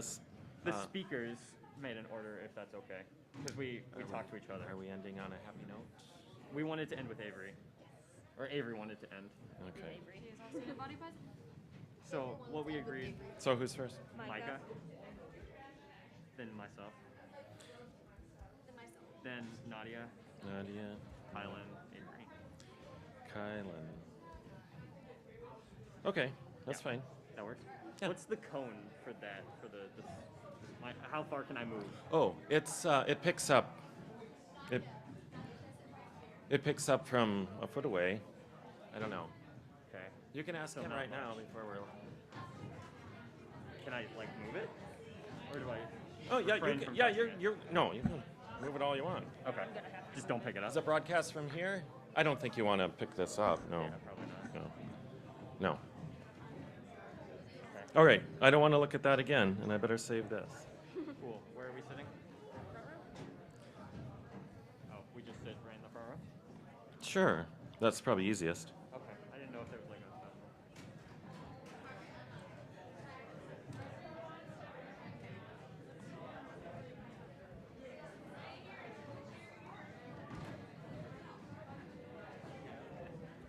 us. The speakers made an order, if that's okay, because we talked to each other. Are we ending on a happy note? We wanted to end with Avery, or Avery wanted to end. Okay. Avery is also in a body present. So what we agreed, So who's first? Micah, then myself, Then myself. then Nadia, Nadia, Kylan, Avery. Kylan. Okay, that's fine. That works. Yeah. What's the cone for that? For the how far can I move? Oh, it's it picks up. It picks up from a foot away. I don't know. Okay. You can ask So him not right now much. before we're. Can I like move it, or do I? Oh yeah, you refrain can, from yeah. touching it? You can move it all you want. Okay. Just don't pick it up. Is it broadcast from here? I don't think you want to pick this up. No. Yeah, probably not. No. No. Okay. All right. I don't want to look at that again, and I better save this. Cool. Where are we sitting? Oh, we just sit right in the front row. Sure. That's probably easiest. Okay. I didn't know if there was like a special.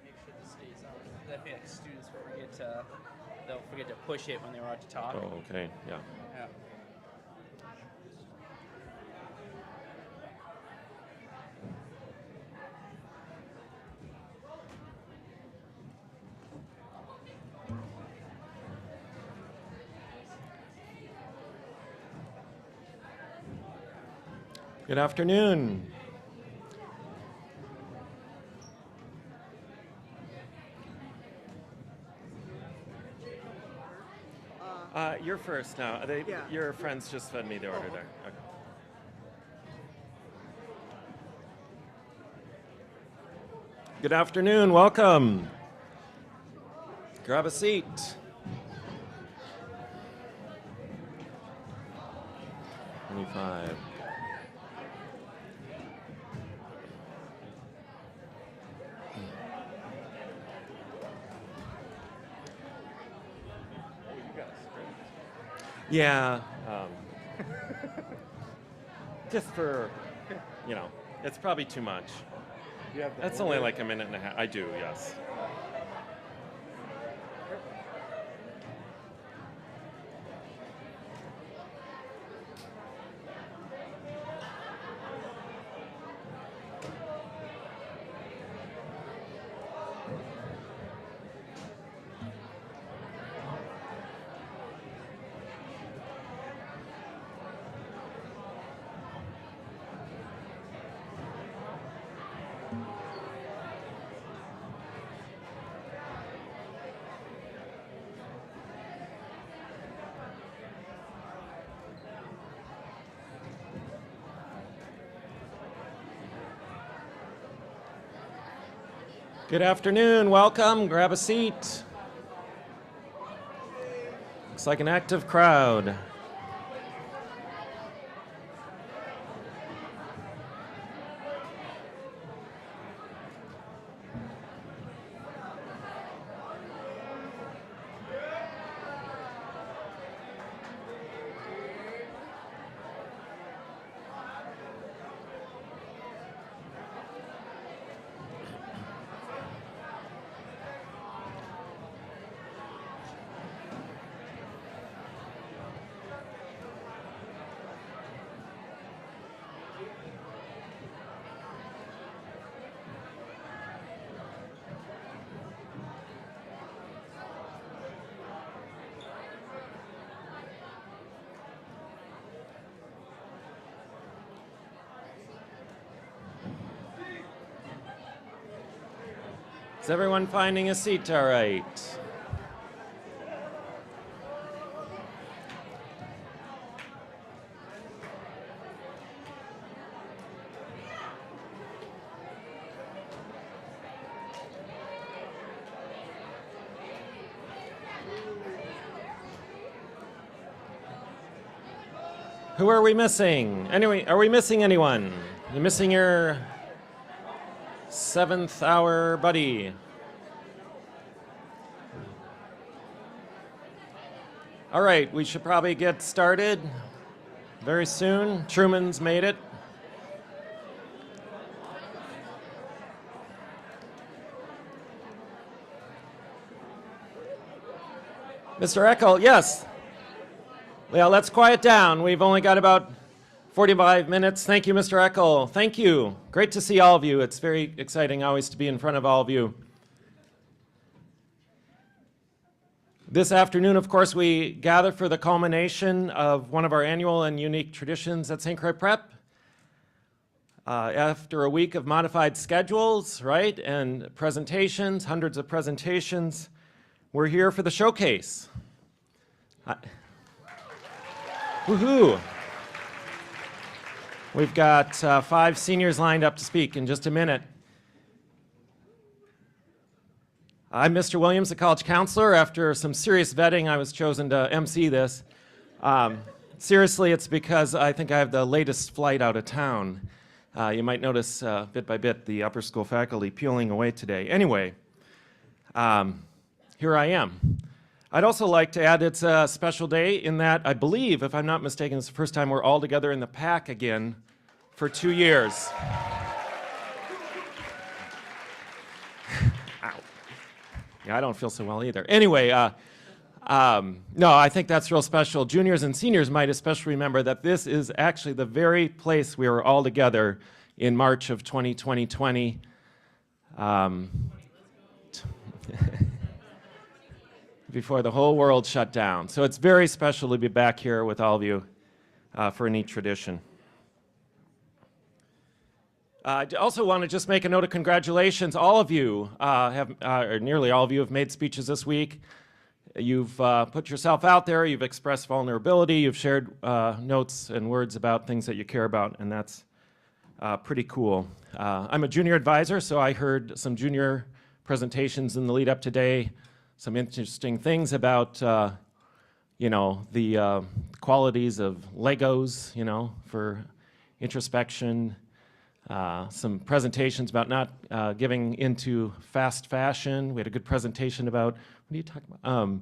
Make sure this stays on. That way, like, students they'll forget to push it when they're about to talk. Oh, okay. Yeah. Yeah. Good afternoon. You're first now. Your friends just fed me the order there. Okay. Good afternoon. Welcome. Grab a seat. $25. Oh, you got a script. Yeah. Just for, it's probably too much. You have the That's only like a minute and a half. I do, yes. Good afternoon. Welcome. Grab a seat. Looks like an active crowd. Is everyone finding a seat all right? Who are we missing? Anyway, are we missing anyone? You missing your 7th hour buddy? All right, we should probably get started very soon. Truman's made it. Mr. Eckel, yes. Yeah, let's quiet down. We've only got about 45 minutes. Thank you, Mr. Eckel. Thank you. Great to see all of you. It's very exciting always to be in front of all of you. This afternoon, of course, we gather for the culmination of one of our annual and unique traditions at St. Croix Prep. After a week of modified schedules, right, and presentations, hundreds of presentations, we're here for the showcase. Woohoo! We've got 5 seniors lined up to speak in just a minute. I'm Mr. Williams, the college counselor. After some serious vetting, I was chosen to MC this. Seriously, it's because I think I have the latest flight out of town. You might notice bit by bit the upper school faculty peeling away today. Anyway, here I am. I'd also like to add it's a special day in that I believe, if I'm not mistaken, it's the first time we're all together in the pack again for 2 years. Ow. Yeah, I don't feel so well either. Anyway, no, I think that's real special. Juniors and seniors might especially remember that this is actually the very place we were all together in March of 2020. Before the whole world shut down. So it's very special to be back here with all of you for a neat tradition. I also want to just make a note of congratulations. All of you or nearly all of you have made speeches this week. You've put yourself out there, you've expressed vulnerability, you've shared notes and words about things that you care about, and that's pretty cool. I'm a junior advisor, so I heard some junior presentations in the lead up today. Some interesting things about, you know, the qualities of Legos, you know, for introspection. Some presentations about not giving into fast fashion. We had a good presentation about, what are you talking about?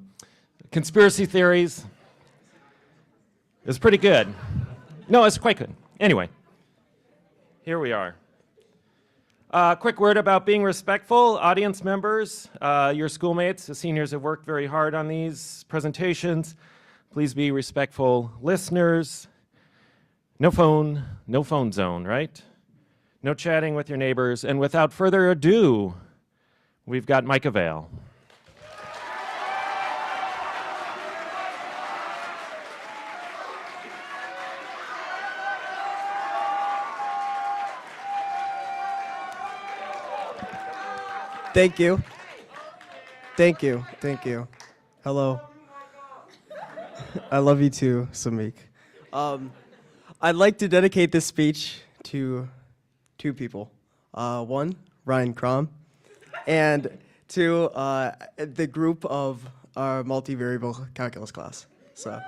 Conspiracy theories. It was pretty good. No, it's quite good. Anyway, here we are. Quick word about being respectful. Audience members, your schoolmates, the seniors have worked very hard on these presentations. Please be respectful listeners. No phone zone, right? No chatting with your neighbors. And without further ado, we've got Micah Vale. Thank you. Thank you. Thank you. Hello. I love you too, Samik. I'd like to dedicate this speech to 2 people. One, Ryan Crom, and to the group of our multivariable calculus class. So.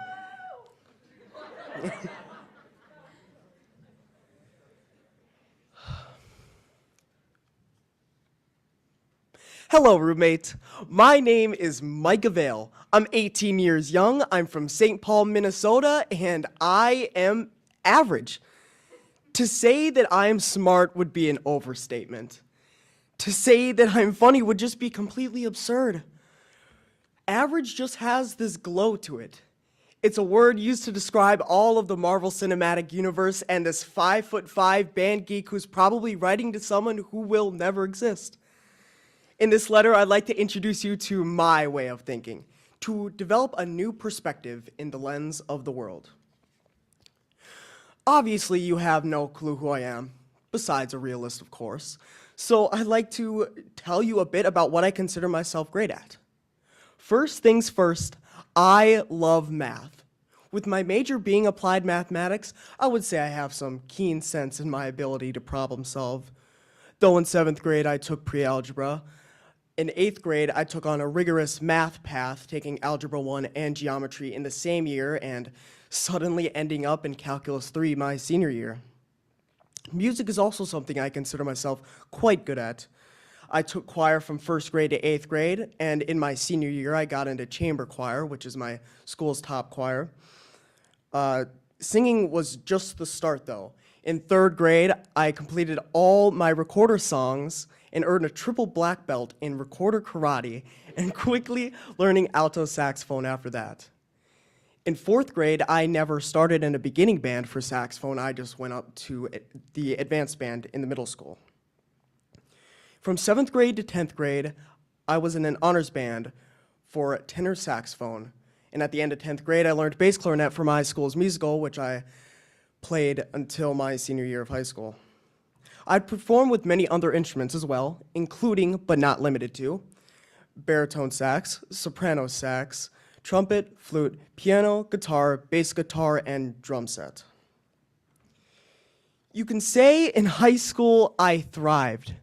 Hello, roommate. My name is Micah Vale. I'm 18 years young. I'm from St. Paul, Minnesota, and I am average. To say that I am smart would be an overstatement. To say that I'm funny would just be completely absurd. Average just has this glow to it. It's a word used to describe all of the Marvel Cinematic Universe and this 5'5" band geek who's probably writing to someone who will never exist. In this letter, I'd like to introduce you to my way of thinking, to develop a new perspective in the lens of the world. Obviously, you have no clue who I am, besides a realist, of course. So I'd like to tell you a bit about what I consider myself great at. First things first, I love math. With my major being applied mathematics, I would say I have some keen sense in my ability to problem solve. Though in 7th grade I took pre-algebra, in 8th grade I took on a rigorous math path, taking Algebra 1 and Geometry in the same year and suddenly ending up in Calculus 3 my senior year. Music is also something I consider myself quite good at. I took choir from 1st grade to 8th grade, and in my senior year, I got into chamber choir, which is my school's top choir. Singing was just the start, though. In 3rd grade, I completed all my recorder songs and earned a triple black belt in recorder karate, and quickly learning alto saxophone after that. In 4th grade, I never started in a beginning band for saxophone. I just went up to the advanced band in the middle school. From 7th grade to 10th grade, I was in an honors band for tenor saxophone. And at the end of 10th grade, I learned bass clarinet for my school's musical, which I played until my senior year of high school. I'd performed with many other instruments as well, including, but not limited to, baritone sax, soprano sax, trumpet, flute, piano, guitar, bass guitar, and drum set. You can say in high school I thrived,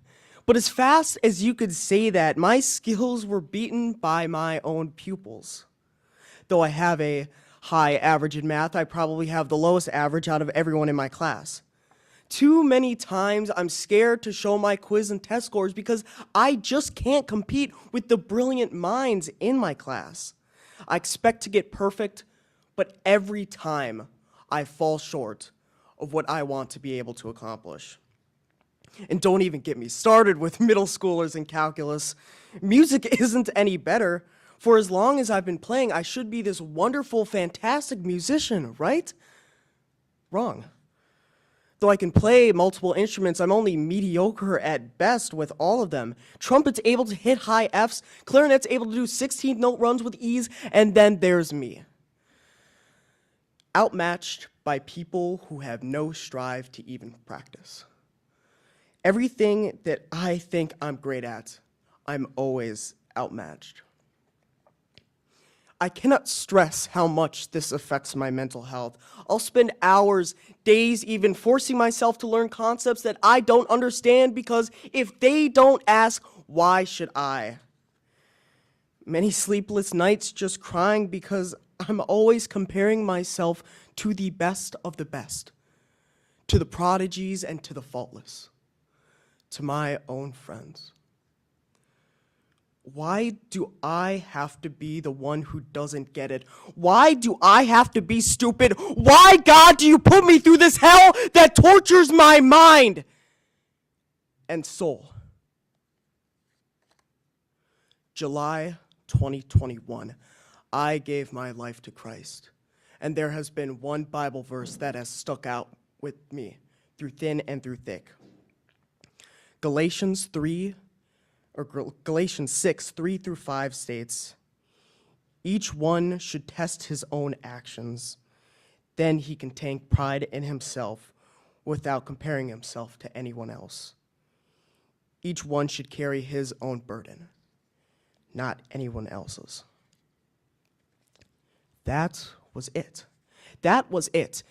but as fast as you could say that, my skills were beaten by my own pupils. Though I have a high average in math, I probably have the lowest average out of everyone in my class. Too many times I'm scared to show my quiz and test scores because I just can't compete with the brilliant minds in my class. I expect to get perfect, but every time I fall short of what I want to be able to accomplish. And don't even get me started with middle schoolers in calculus. Music isn't any better. For as long as I've been playing, I should be this wonderful, fantastic musician, right? Wrong. Though I can play multiple instruments, I'm only mediocre at best with all of them. Trumpet's able to hit high Fs, clarinet's able to do 16th note runs with ease, and then there's me. Outmatched by people who have no strive to even practice. Everything that I think I'm great at, I'm always outmatched. I cannot stress how much this affects my mental health. I'll spend hours, days even, forcing myself to learn concepts that I don't understand because if they don't ask, why should I? Many sleepless nights just crying because I'm always comparing myself to the best of the best, to the prodigies and to the faultless, to my own friends. Why do I have to be the one who doesn't get it? Why do I have to be stupid? Why, God, do you put me through this hell that tortures my mind and soul? July 2021, I gave my life to Christ, and there has been one Bible verse that has stuck out with me through thin and through thick. Galatians 6, 3 through 5 states, each one should test his own actions. Then he can take pride in himself without comparing himself to anyone else. Each one should carry his own burden, not anyone else's. That was it. That was it.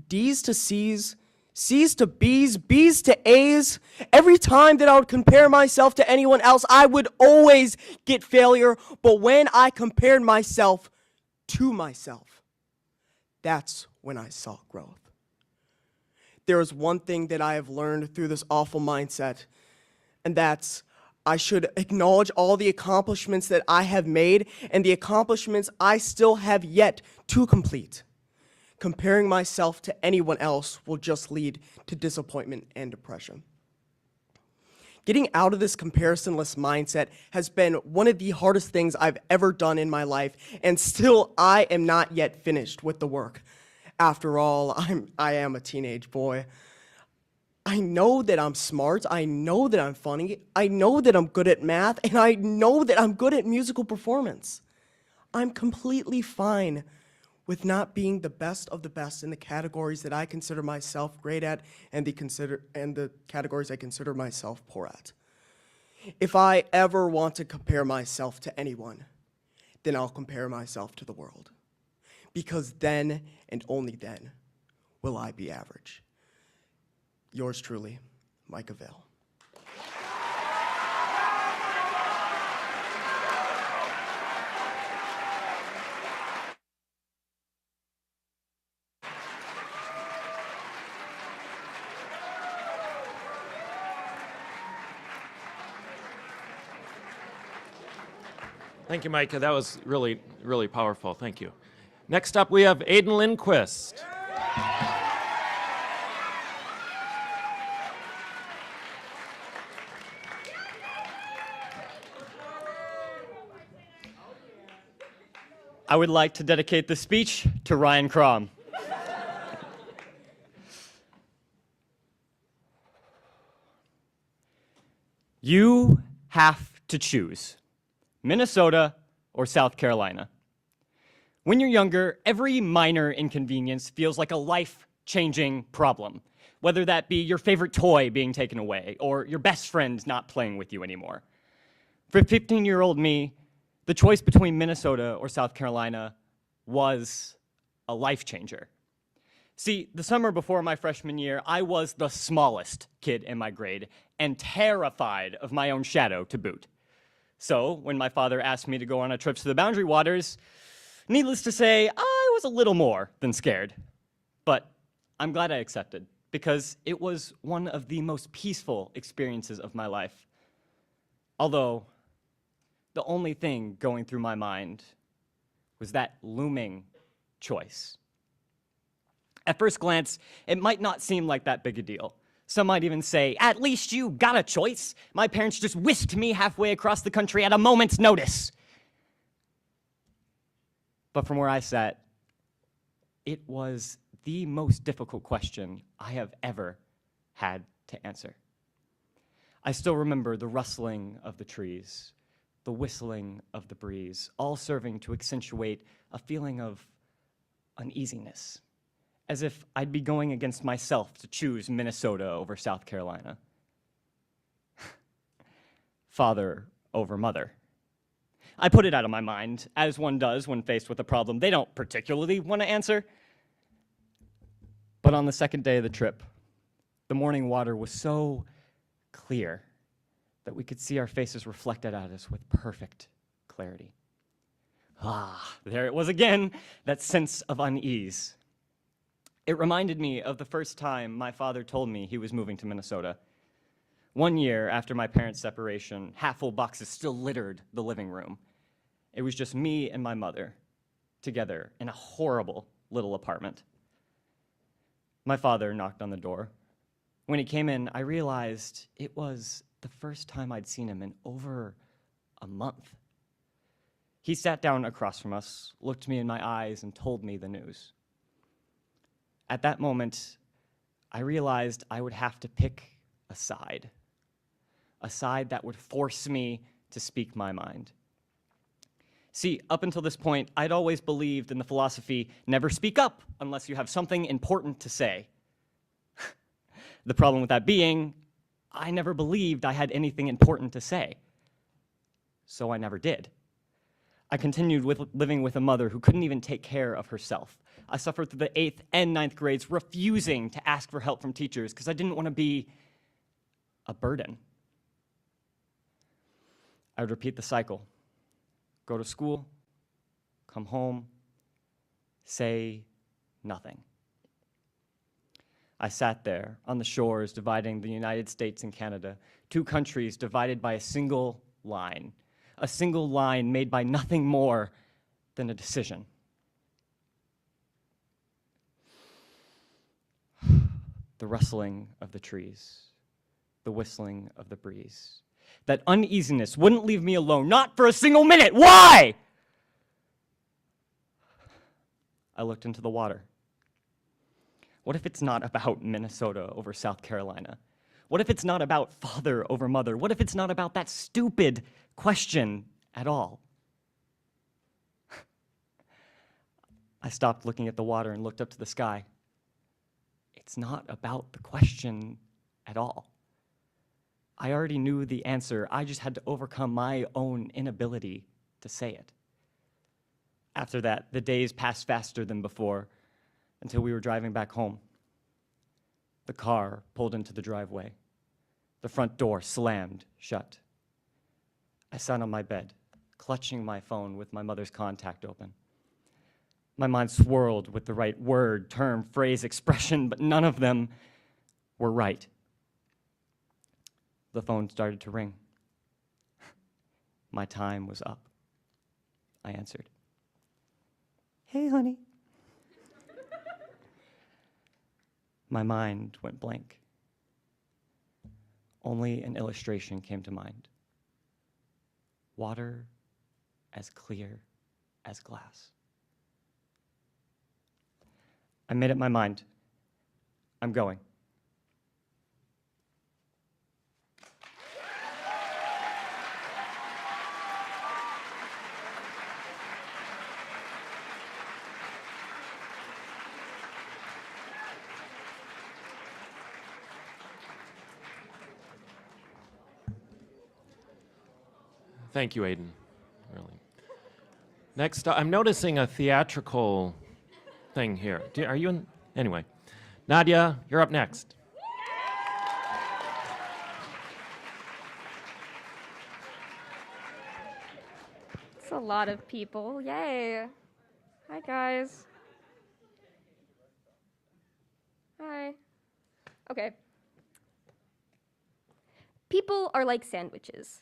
D's to C's, C's to B's, B's to A's. Every time that I would compare myself to anyone else, I would always get failure. But when I compared myself to myself, that's when I saw growth. There is one thing that I have learned through this awful mindset, and that's I should acknowledge all the accomplishments that I have made and the accomplishments I still have yet to complete. Comparing myself to anyone else will just lead to disappointment and depression. Getting out of this comparisonless mindset has been one of the hardest things I've ever done in my life, and still I am not yet finished with the work. After all, I am a teenage boy. I know that I'm smart, I know that I'm funny, I know that I'm good at math, and I know that I'm good at musical performance. I'm completely fine with not being the best of the best in the categories that I consider myself great at and the categories I consider myself poor at. If I ever want to compare myself to anyone, then I'll compare myself to the world. Because then, and only then, will I be average. Yours truly, Micah Vale. Thank you, Micah. That was really, really powerful. Thank you. Next up, we have Aiden Lindquist. I would like to dedicate this speech to Ryan Crom. You have to choose Minnesota or South Carolina. When you're younger, every minor inconvenience feels like a life-changing problem, whether that be your favorite toy being taken away or your best friend not playing with you anymore. For 15-year-old me, the choice between Minnesota or South Carolina was a life changer. See, the summer before my freshman year, I was the smallest kid in my grade and terrified of my own shadow to boot. So, when my father asked me to go on a trip to the Boundary Waters, needless to say, I was a little more than scared. But I'm glad I accepted, because it was one of the most peaceful experiences of my life. Although, the only thing going through my mind was that looming choice. At first glance, it might not seem like that big a deal. Some might even say, at least you got a choice. My parents just whisked me halfway across the country at a moment's notice. But from where I sat, it was the most difficult question I have ever had to answer. I still remember the rustling of the trees, the whistling of the breeze, all serving to accentuate a feeling of uneasiness, as if I'd be going against myself to choose Minnesota over South Carolina. Father over mother. I put it out of my mind, as one does when faced with a problem they don't particularly want to answer. But on the second day of the trip, the morning water was so clear that we could see our faces reflected at us with perfect clarity. Ah, there it was again, that sense of unease. It reminded me of the first time my father told me he was moving to Minnesota. 1 year after my parents' separation, half-full boxes still littered the living room. It was just me and my mother, together in a horrible little apartment. My father knocked on the door. When he came in, I realized it was the first time I'd seen him in over a month. He sat down across from us, looked me in my eyes, and told me the news. At that moment, I realized I would have to pick a side that would force me to speak my mind. See, up until this point, I'd always believed in the philosophy, never speak up unless you have something important to say. The problem with that being, I never believed I had anything important to say. So I never did. I continued living with a mother who couldn't even take care of herself. I suffered through the 8th and 9th grades, refusing to ask for help from teachers because I didn't want to be a burden. I would repeat the cycle. Go to school, come home, say nothing. I sat there on the shores dividing the United States and Canada, two countries divided by a single line made by nothing more than a decision. The rustling of the trees, the whistling of the breeze. That uneasiness wouldn't leave me alone, not for a single minute. Why? I looked into the water. What if it's not about Minnesota over South Carolina? What if it's not about father over mother? What if it's not about that stupid question at all? I stopped looking at the water and looked up to the sky. It's not about the question at all. I already knew the answer. I just had to overcome my own inability to say it. After that, the days passed faster than before until we were driving back home. The car pulled into the driveway. The front door slammed shut. I sat on my bed, clutching my phone with my mother's contact open. My mind swirled with the right word, term, phrase, expression, but none of them were right. The phone started to ring. My time was up. I answered. Hey, honey. My mind went blank. Only an illustration came to mind. Water as clear as glass. I made up my mind. I'm going. Thank you, Aiden. Really. Next, I'm noticing a theatrical thing here. Are you in? Anyway. Nadia, you're up next. It's a lot of people. Yay. Hi, guys. Hi. Okay. People are like sandwiches.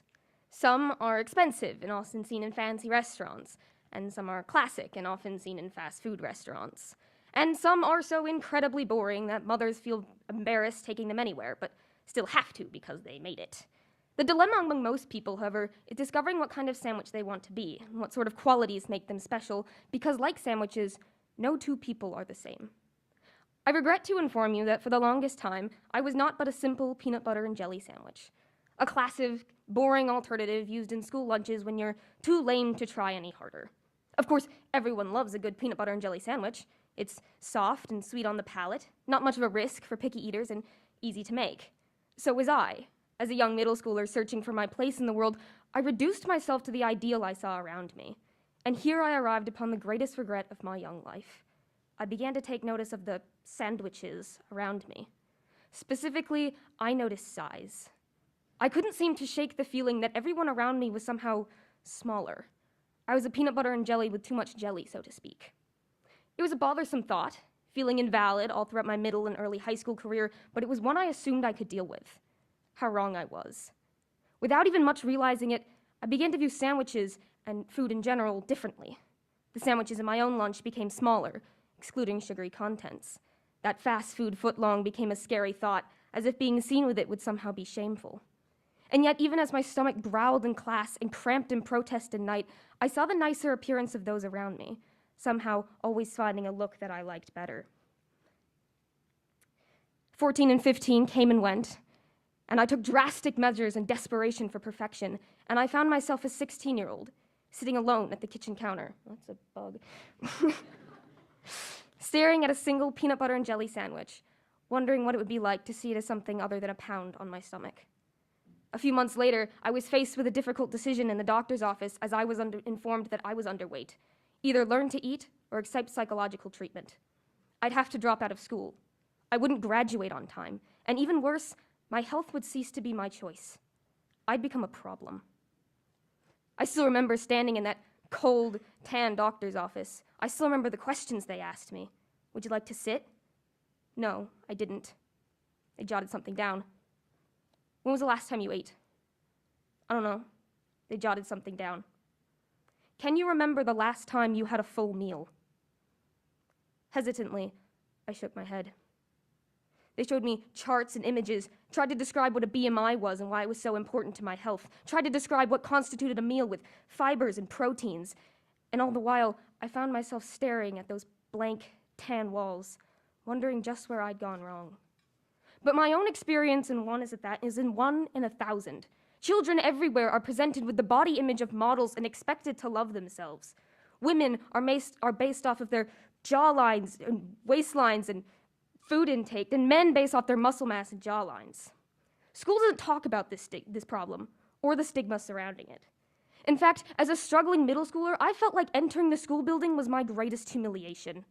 Some are expensive and often seen in fancy restaurants, and some are classic and often seen in fast food restaurants. And some are so incredibly boring that mothers feel embarrassed taking them anywhere, but still have to because they made it. The dilemma among most people, however, is discovering what kind of sandwich they want to be, and what sort of qualities make them special, because like sandwiches, no two people are the same. I regret to inform you that for the longest time, I was not but a simple peanut butter and jelly sandwich. A classic, boring alternative used in school lunches when you're too lame to try any harder. Of course, everyone loves a good peanut butter and jelly sandwich. It's soft and sweet on the palate, not much of a risk for picky eaters, and easy to make. So was I. As a young middle schooler searching for my place in the world, I reduced myself to the ideal I saw around me. And here I arrived upon the greatest regret of my young life. I began to take notice of the sandwiches around me. Specifically, I noticed size. I couldn't seem to shake the feeling that everyone around me was somehow smaller. I was a peanut butter and jelly with too much jelly, so to speak. It was a bothersome thought, feeling invalid all throughout my middle and early high school career, but it was one I assumed I could deal with. How wrong I was. Without even much realizing it, I began to view sandwiches and food in general differently. The sandwiches in my own lunch became smaller, excluding sugary contents. That fast food footlong became a scary thought, as if being seen with it would somehow be shameful. And yet, even as my stomach growled in class and cramped in protest at night, I saw the nicer appearance of those around me, somehow always finding a look that I liked better. 14 and 15 came and went, and I took drastic measures in desperation for perfection, and I found myself a 16-year-old, sitting alone at the kitchen counter. That's a bug. Staring at a single peanut butter and jelly sandwich, wondering what it would be like to see it as something other than a pound on my stomach. A few months later, I was faced with a difficult decision in the doctor's office as I was informed that I was underweight. Either learn to eat or accept psychological treatment. I'd have to drop out of school. I wouldn't graduate on time. And even worse, my health would cease to be my choice. I'd become a problem. I still remember standing in that cold, tan doctor's office. I still remember the questions they asked me. Would you like to sit? No, I didn't. They jotted something down. When was the last time you ate? I don't know. They jotted something down. Can you remember the last time you had a full meal? Hesitantly, I shook my head. They showed me charts and images, tried to describe what a BMI was and why it was so important to my health, tried to describe what constituted a meal with fibers and proteins, and all the while, I found myself staring at those blank, tan walls, wondering just where I'd gone wrong. But my own experience in one is in 1 in 1,000. Children everywhere are presented with the body image of models and expected to love themselves. Women are based off of their jawlines and waistlines and food intake, and men based off their muscle mass and jawlines. School doesn't talk about this problem or the stigma surrounding it. In fact, as a struggling middle schooler, I felt like entering the school building was my greatest humiliation.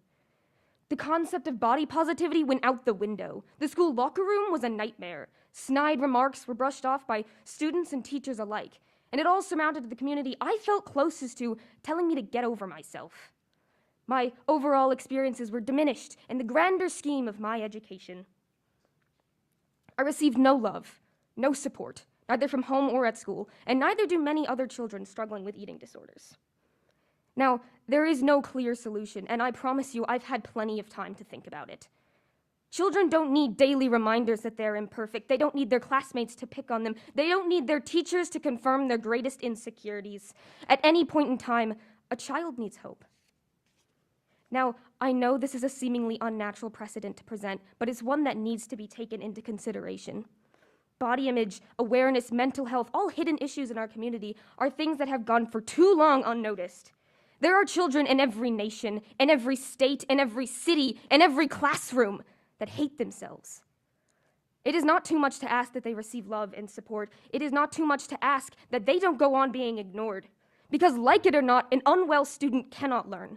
The concept of body positivity went out the window. The school locker room was a nightmare. Snide remarks were brushed off by students and teachers alike, and it all surmounted the community I felt closest to telling me to get over myself. My overall experiences were diminished in the grander scheme of my education. I received no love, no support, neither from home or at school, and neither do many other children struggling with eating disorders. Now, there is no clear solution, and I promise you I've had plenty of time to think about it. Children don't need daily reminders that they're imperfect. They don't need their classmates to pick on them. They don't need their teachers to confirm their greatest insecurities. At any point in time, a child needs hope. Now, I know this is a seemingly unnatural precedent to present, but it's one that needs to be taken into consideration. Body image, awareness, mental health, all hidden issues in our community are things that have gone for too long unnoticed. There are children in every nation, in every state, in every city, in every classroom that hate themselves. It is not too much to ask that they receive love and support. It is not too much to ask that they don't go on being ignored. Because, like it or not, an unwell student cannot learn.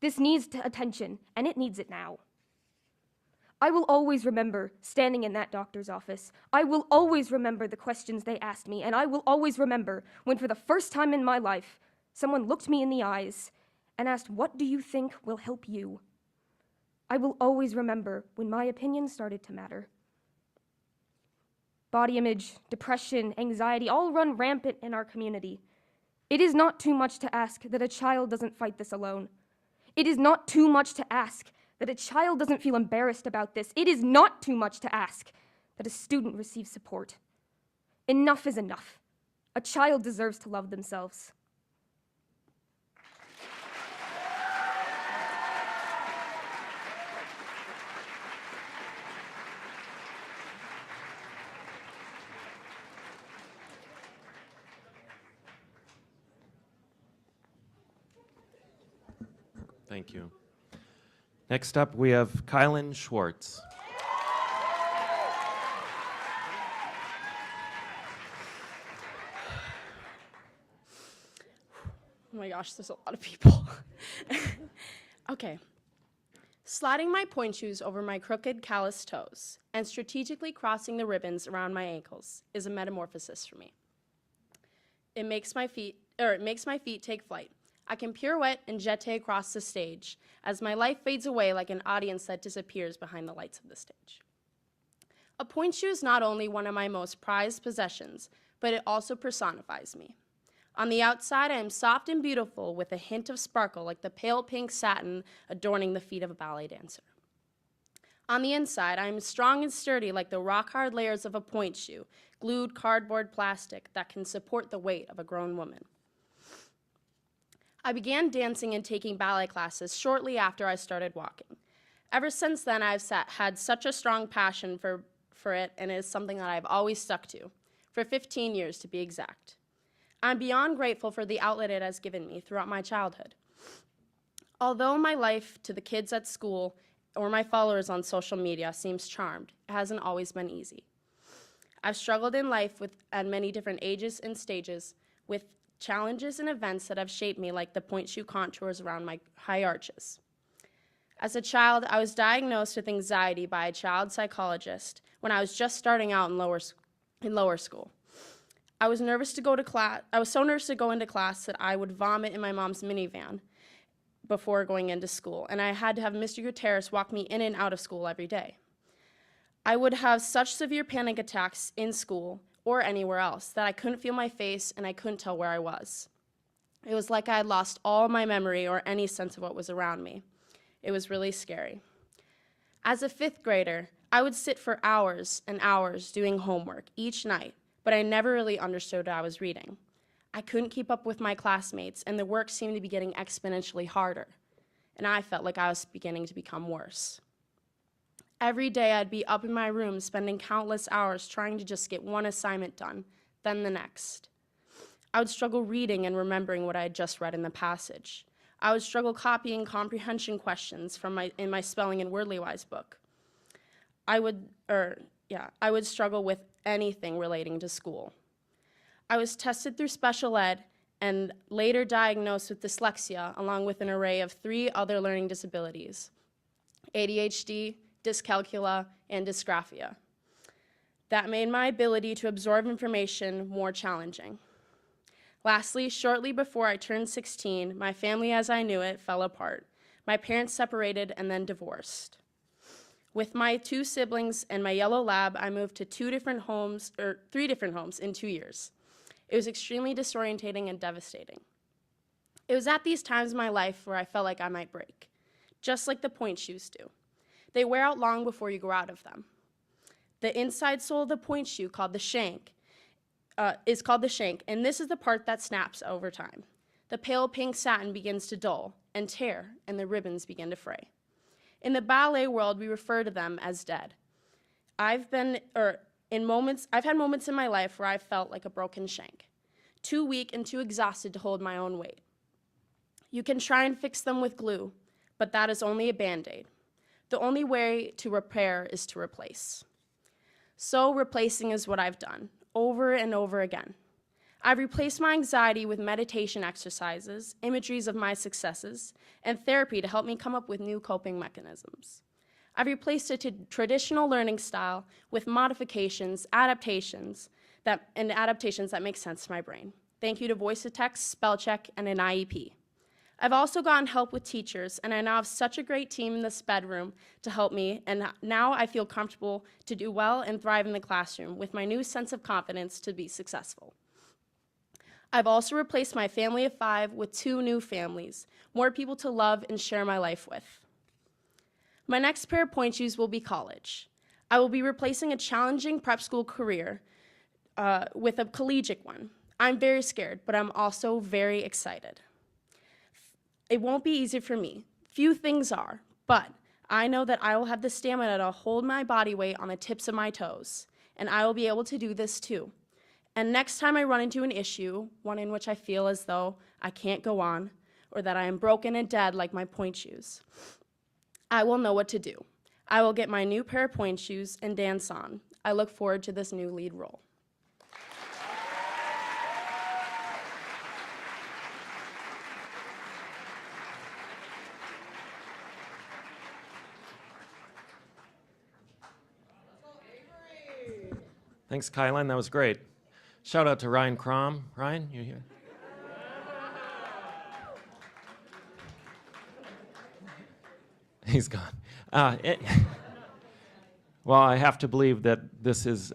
This needs attention, and it needs it now. I will always remember standing in that doctor's office. I will always remember the questions they asked me, and I will always remember when, for the first time in my life, someone looked me in the eyes and asked, "What do you think will help you?" I will always remember when my opinion started to matter. Body image, depression, anxiety all run rampant in our community. It is not too much to ask that a child doesn't fight this alone. It is not too much to ask that a child doesn't feel embarrassed about this. It is not too much to ask that a student receives support. Enough is enough. A child deserves to love themselves. Thank you. Next up, we have Kylan Schwartz. Oh my gosh, there's a lot of people. Okay. Sliding my point shoes over my crooked, calloused toes and strategically crossing the ribbons around my ankles is a metamorphosis for me. It makes my feet take flight. I can pirouette and jeté across the stage as my life fades away like an audience that disappears behind the lights of the stage. A point shoe is not only one of my most prized possessions, but it also personifies me. On the outside, I am soft and beautiful with a hint of sparkle like the pale pink satin adorning the feet of a ballet dancer. On the inside, I am strong and sturdy like the rock-hard layers of a point shoe, glued cardboard plastic that can support the weight of a grown woman. I began dancing and taking ballet classes shortly after I started walking. Ever since then, I've had such a strong passion for it, and it is something that I've always stuck to, for 15 years to be exact. I'm beyond grateful for the outlet it has given me throughout my childhood. Although my life to the kids at school or my followers on social media seems charmed, it hasn't always been easy. I've struggled in life at many different ages and stages with challenges and events that have shaped me, like the point shoe contours around my high arches. As a child, I was diagnosed with anxiety by a child psychologist when I was just starting out in lower school. I was so nervous to go into class that I would vomit in my mom's minivan before going into school, and I had to have Mr. Gutierrez walk me in and out of school every day. I would have such severe panic attacks in school or anywhere else that I couldn't feel my face and I couldn't tell where I was. It was like I had lost all my memory or any sense of what was around me. It was really scary. As a 5th grader, I would sit for hours and hours doing homework each night, but I never really understood what I was reading. I couldn't keep up with my classmates, and the work seemed to be getting exponentially harder, and I felt like I was beginning to become worse. Every day I'd be up in my room spending countless hours trying to just get one assignment done, then the next. I would struggle reading and remembering what I had just read in the passage. I would struggle copying comprehension questions in my Spelling and Wordly Wise book. I would struggle with anything relating to school. I was tested through special ed and later diagnosed with dyslexia, along with an array of 3 other learning disabilities: ADHD, dyscalculia, and dysgraphia. That made my ability to absorb information more challenging. Lastly, shortly before I turned 16, my family as I knew it fell apart. My parents separated and then divorced. With my 2 siblings and my yellow lab, I moved to 3 different homes in 2 years. It was extremely disorientating and devastating. It was at these times in my life where I felt like I might break, just like the point shoes do. They wear out long before you grow out of them. The inside sole of the point shoe, called the shank, is called the shank, and this is the part that snaps over time. The pale pink satin begins to dull and tear, and the ribbons begin to fray. In the ballet world, we refer to them as dead. I've had moments in my life where I felt like a broken shank, too weak and too exhausted to hold my own weight. You can try and fix them with glue, but that is only a Band-Aid. The only way to repair is to replace. So replacing is what I've done, over and over again. I've replaced my anxiety with meditation exercises, imageries of my successes, and therapy to help me come up with new coping mechanisms. I've replaced a traditional learning style with modifications, adaptations that make sense to my brain. Thank you to voice-to-text, spell check, and an IEP. I've also gotten help with teachers, and I now have such a great team in this bedroom to help me, and now I feel comfortable to do well and thrive in the classroom with my new sense of confidence to be successful. I've also replaced my family of 5 with 2 new families, more people to love and share my life with. My next pair of point shoes will be college. I will be replacing a challenging prep school career with a collegiate one. I'm very scared, but I'm also very excited. It won't be easy for me. Few things are, but I know that I will have the stamina to hold my body weight on the tips of my toes, and I will be able to do this too. And next time I run into an issue, one in which I feel as though I can't go on, or that I am broken and dead like my point shoes, I will know what to do. I will get my new pair of point shoes and dance on. I look forward to this new lead role. Thanks, Kylan. That was great. Shout out to Ryan Crom. Ryan, you here? He's gone. Well, I have to believe that this is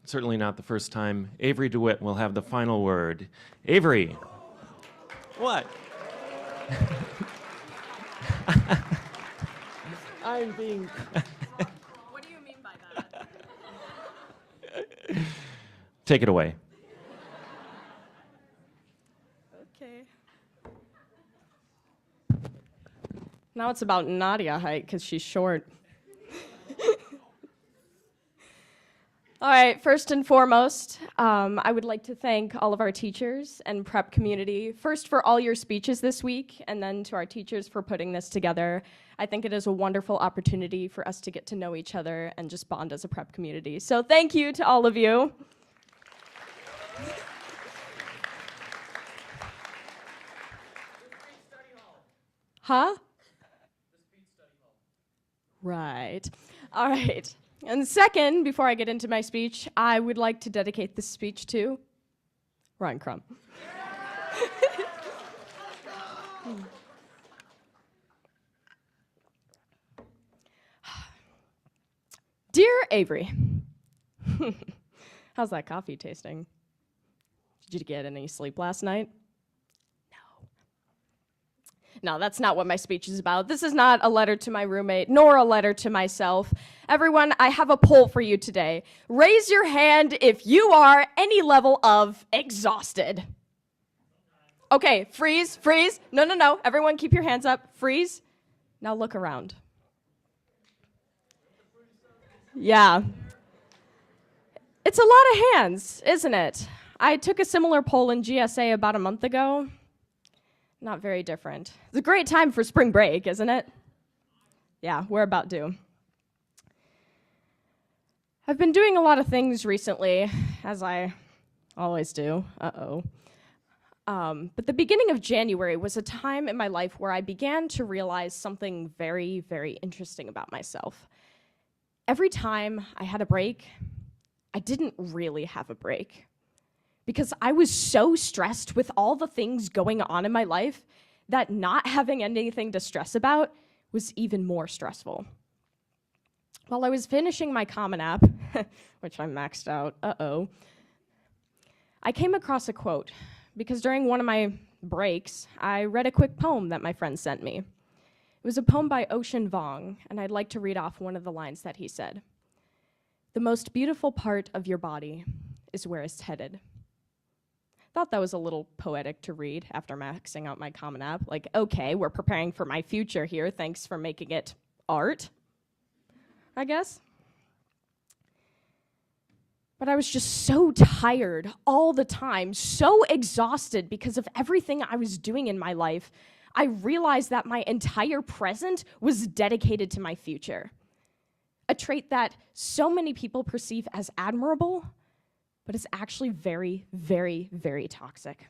certainly not the first time Avery DeWitt will have the final word. Avery. What? I'm being... What do you mean by that? Take it away. Okay. Now it's about Nadia height because she's short. All right, first and foremost, I would like to thank all of our teachers and prep community, first for all your speeches this week, and then to our teachers for putting this together. I think it is a wonderful opportunity for us to get to know each other and just bond as a prep community. So thank you to all of you. Huh? Right. All right. And second, before I get into my speech, I would like to dedicate this speech to Ryan Crum. Dear Avery, how's that coffee tasting? Did you get any sleep last night? No, that's not what my speech is about. This is not a letter to my roommate, nor a letter to myself. Everyone, I have a poll for you today. Raise your hand if you are any level of exhausted. Okay, freeze, freeze. No. Everyone keep your hands up. Freeze. Now look around. Yeah. It's a lot of hands, isn't it? I took a similar poll in GSA about a month ago. Not very different. It's a great time for spring break, isn't it? Yeah, we're about due. I've been doing a lot of things recently, as I always do. But the beginning of January was a time in my life where I began to realize something very, very interesting about myself. Every time I had a break, I didn't really have a break. Because I was so stressed with all the things going on in my life that not having anything to stress about was even more stressful. While I was finishing my Common App, which I maxed out, I came across a quote, because during one of my breaks, I read a quick poem that my friend sent me. It was a poem by Ocean Vuong, and I'd like to read off one of the lines that he said. "The most beautiful part of your body is where it's headed." Thought that was a little poetic to read after maxing out my Common App. Like, okay, we're preparing for my future here. Thanks for making it art, I guess. But I was just so tired all the time, so exhausted because of everything I was doing in my life. I realized that my entire present was dedicated to my future. A trait that so many people perceive as admirable, but is actually very, very, very toxic.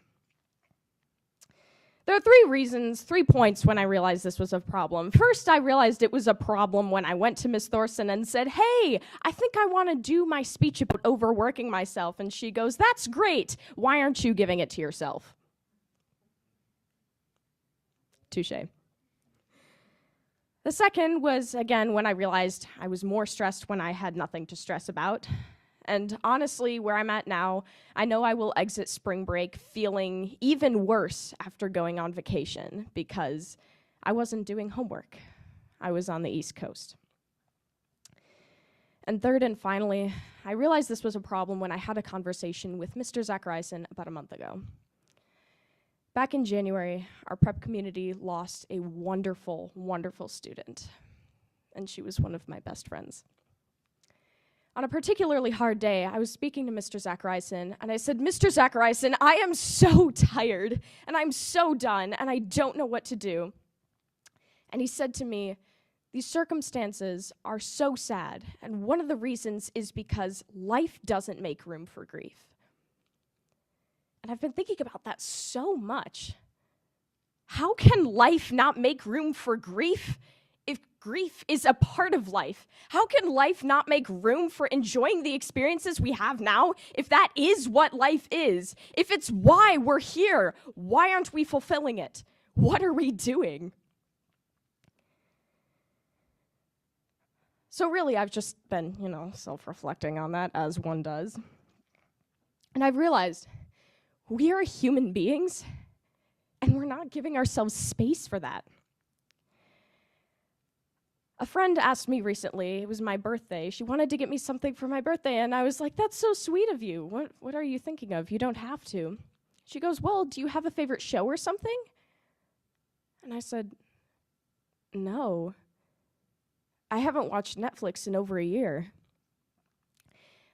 There are 3 points when I realized this was a problem. First, I realized it was a problem when I went to Miss Thorson and said, "Hey, I think I want to do my speech about overworking myself." And she goes, "That's great. Why aren't you giving it to yourself?" Touché. The second was, again, when I realized I was more stressed when I had nothing to stress about. And honestly, where I'm at now, I know I will exit spring break feeling even worse after going on vacation because I wasn't doing homework. I was on the East Coast. And third and finally, I realized this was a problem when I had a conversation with Mr. Zachariason about a month ago. Back in January, our prep community lost a wonderful, wonderful student, and she was one of my best friends. On a particularly hard day, I was speaking to Mr. Zachariason, and I said, "Mr. Zachariason, I am so tired, and I'm so done, and I don't know what to do." And he said to me, "These circumstances are so sad, and one of the reasons is because life doesn't make room for grief." And I've been thinking about that so much. How can life not make room for grief if grief is a part of life? How can life not make room for enjoying the experiences we have now if that is what life is? If it's why we're here, why aren't we fulfilling it? What are we doing? So really, I've just been, self-reflecting on that as one does. And I've realized we are human beings, and we're not giving ourselves space for that. A friend asked me recently, it was my birthday, she wanted to get me something for my birthday, and I was like, "That's so sweet of you. What are you thinking of? You don't have to." She goes, "Well, do you have a favorite show or something?" And I said, "No. I haven't watched Netflix in over a year."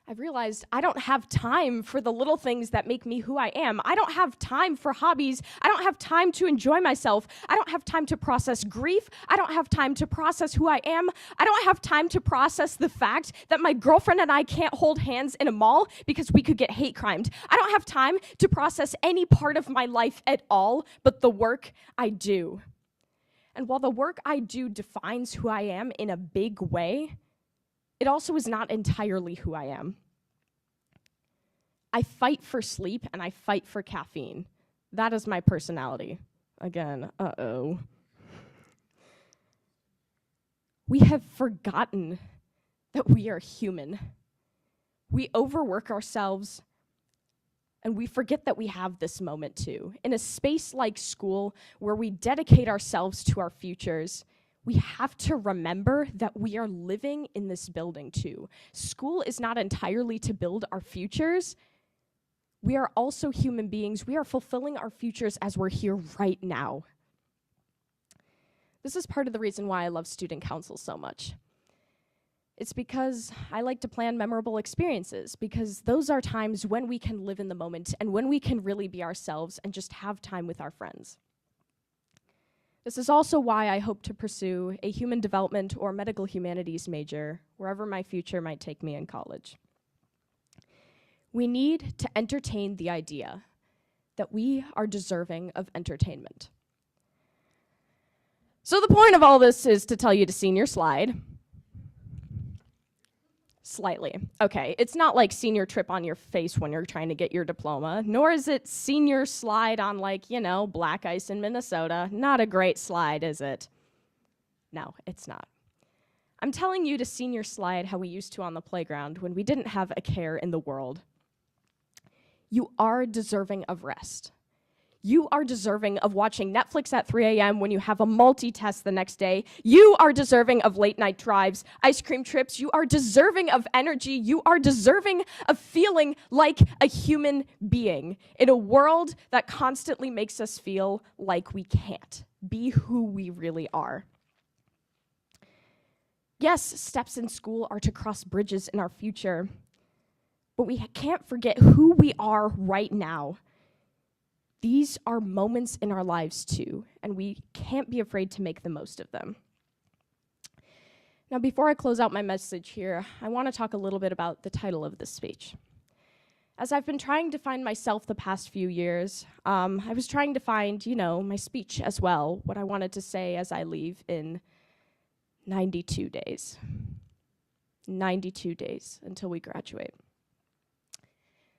I've realized I don't have time for the little things that make me who I am. I don't have time for hobbies. I don't have time to enjoy myself. I don't have time to process grief. I don't have time to process who I am. I don't have time to process the fact that my girlfriend and I can't hold hands in a mall because we could get hate crimed. I don't have time to process any part of my life at all but the work I do. And while the work I do defines who I am in a big way, it also is not entirely who I am. I fight for sleep and I fight for caffeine. That is my personality. Again, uh-oh. We have forgotten that we are human. We overwork ourselves, and we forget that we have this moment too. In a space like school, where we dedicate ourselves to our futures, we have to remember that we are living in this building too. School is not entirely to build our futures. We are also human beings. We are fulfilling our futures as we're here right now. This is part of the reason why I love student council so much. It's because I like to plan memorable experiences, because those are times when we can live in the moment and when we can really be ourselves and just have time with our friends. This is also why I hope to pursue a human development or medical humanities major wherever my future might take me in college. We need to entertain the idea that we are deserving of entertainment. So the point of all this is to tell you to senior slide. Slightly. Okay, it's not like senior trip on your face when you're trying to get your diploma, nor is it senior slide on black ice in Minnesota. Not a great slide, is it? No, it's not. I'm telling you to senior slide how we used to on the playground when we didn't have a care in the world. You are deserving of rest. You are deserving of watching Netflix at 3 a.m. when you have a multi-test the next day. You are deserving of late night drives, ice cream trips. You are deserving of energy. You are deserving of feeling like a human being in a world that constantly makes us feel like we can't be who we really are. Yes, steps in school are to cross bridges in our future, but we can't forget who we are right now. These are moments in our lives too, and we can't be afraid to make the most of them. Now, before I close out my message here, I want to talk a little bit about the title of this speech. As I've been trying to find myself the past few years, I was trying to find, my speech as well, what I wanted to say as I leave in 92 days. 92 days until we graduate.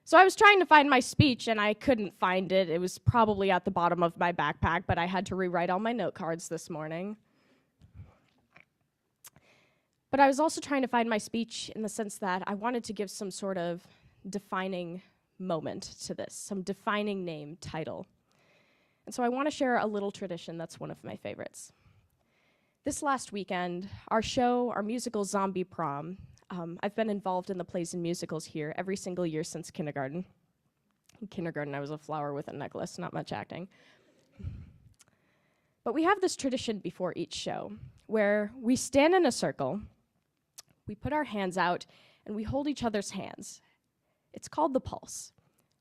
So I was trying to find my speech, and I couldn't find it. It was probably at the bottom of my backpack, but I had to rewrite all my note cards this morning. But I was also trying to find my speech in the sense that I wanted to give some sort of defining moment to this, some defining name, title. And so I want to share a little tradition that's one of my favorites. This last weekend, our musical Zombie Prom, I've been involved in the plays and musicals here every single year since kindergarten. In kindergarten, I was a flower with a necklace, not much acting. But we have this tradition before each show where we stand in a circle, we put our hands out, and we hold each other's hands. It's called the pulse.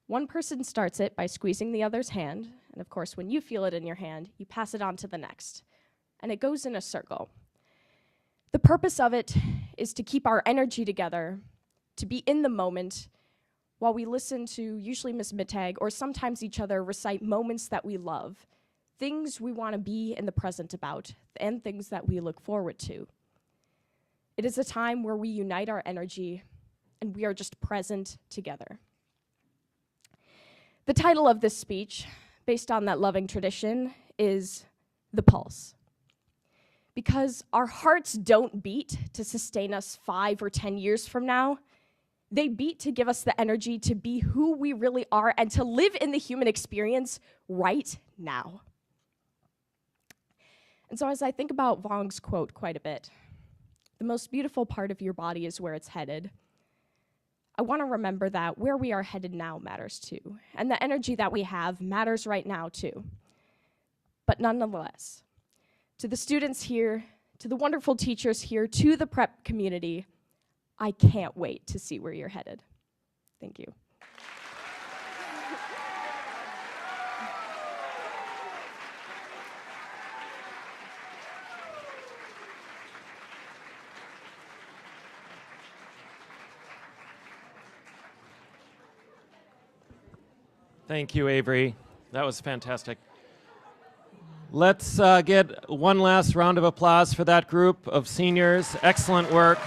One person starts it by squeezing the other's hand, and of course, when you feel it in your hand, you pass it on to the next. And it goes in a circle. The purpose of it is to keep our energy together, to be in the moment, while we listen to usually Miss Mittag or sometimes each other recite moments that we love, things we want to be in the present about, and things that we look forward to. It is a time where we unite our energy and we are just present together. The title of this speech, based on that loving tradition, is The Pulse. Because our hearts don't beat to sustain us 5 or 10 years from now. They beat to give us the energy to be who we really are and to live in the human experience right now. And so as I think about Vuong's quote quite a bit, the most beautiful part of your body is where it's headed. I want to remember that where we are headed now matters too, and the energy that we have matters right now too. But nonetheless, to the students here, to the wonderful teachers here, to the prep community, I can't wait to see where you're headed. Thank you. Thank you, Avery. That was fantastic. Let's get one last round of applause for that group of seniors. Excellent work.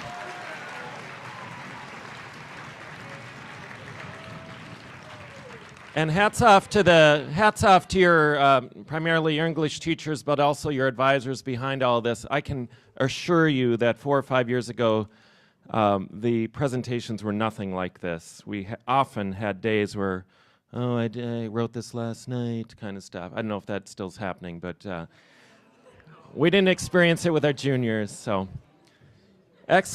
And hats off to your primarily your English teachers, but also your advisors behind all this. I can assure you that 4 or 5 years ago, the presentations were nothing like this. We often had days where, I wrote this last night, kind of stuff. I don't know if that still's happening, but we didn't experience it with our juniors, so excellent.